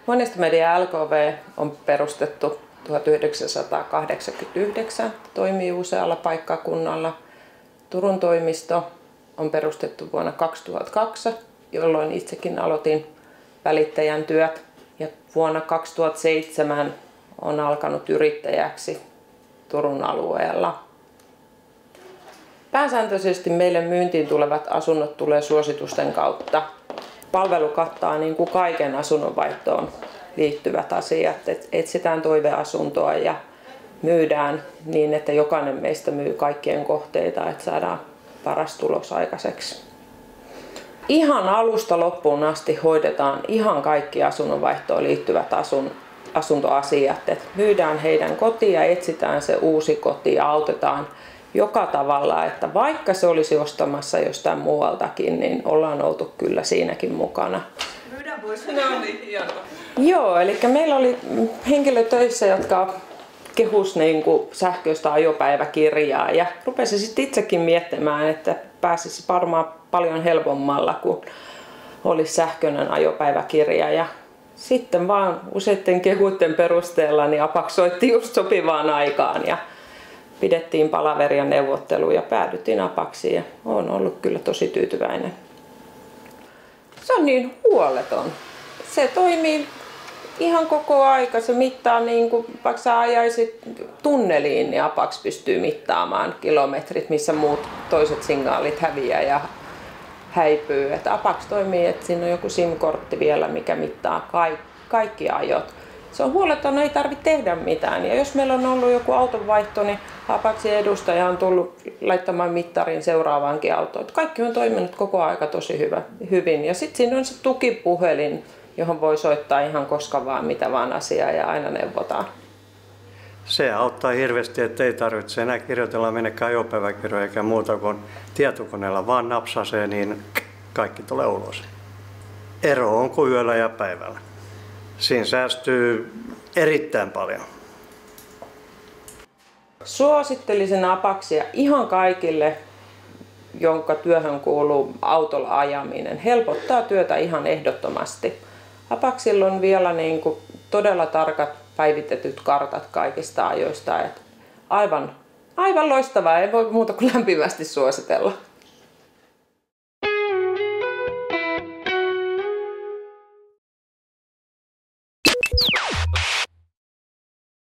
Huoneistomedia LKV on perustettu 1989, toimii usealla paikkakunnalla. Turun toimisto on perustettu vuonna 2002, jolloin itsekin aloitin välittäjän työt. Ja vuonna 2007 on alkanut yrittäjäksi Turun alueella. Pääsääntöisesti meille myyntiin tulevat asunnot tulee suositusten kautta. Palvelu kattaa niin kuin kaiken asunnonvaihtoon liittyvät asiat. Etsitään toiveasuntoa ja myydään niin, että jokainen meistä myy kaikkien kohteita, että saadaan paras tulos aikaiseksi. Ihan alusta loppuun asti hoidetaan ihan kaikki asunnonvaihtoon liittyvät asuntoasiat. Et myydään heidän kotiin ja etsitään se uusi koti ja autetaan joka tavalla, että vaikka se olisi ostamassa jostain muualtakin, niin ollaan oltu kyllä siinäkin mukana. Myydään pois. No niin, hienoa. Joo, eli meillä oli henkilö töissä, jotka kehus sähköistä ajopäiväkirjaa ja rupesi sitten itsekin miettimään, että pääsisi varmaan paljon helpommalla, kun olisi sähköinen ajopäiväkirja. Ja sitten vaan useiden kehuiden perusteella niin Apax soitti just sopivaan aikaan ja pidettiin palaveria neuvotteluja ja päädyttiin Apaxiin ja olen ollut kyllä tosi tyytyväinen. Se on niin huoleton. Se toimii ihan koko aika. Se mittaa, niin kuin, vaikka sä ajaisit tunneliin, niin Apax pystyy mittaamaan kilometrit, missä muut toiset signaalit häviää ja häipyy. Et Apax toimii, että siinä on joku SIM-kortti vielä, mikä mittaa kaikki ajot. Se on huoleton, ei tarvitse tehdä mitään. Ja jos meillä on ollut joku autonvaihto, niin Apaxin edustaja on tullut laittamaan mittarin seuraavaankin autoon. Kaikki on toiminut koko aika tosi hyvin. Ja sitten siinä on se tukipuhelin, johon voi soittaa ihan koska vaan mitä vaan asiaa ja aina neuvotaan. Se auttaa hirveästi, että ei tarvitse enää kirjoitella minnekään ajopäiväkirjoja eikä muuta kuin tietokoneella vaan napsasee, niin kaikki tulee ulos. Ero on kuin yöllä ja päivällä. Siinä säästyy erittäin paljon. Suosittelisin Apaxia ihan kaikille, jonka työhön kuuluu autolla ajaminen. Helpottaa työtä ihan ehdottomasti. Apaxilla on vielä todella tarkat päivitetyt kartat kaikista ajoista. Aivan loistavaa, ei voi muuta kuin lämpimästi suositella.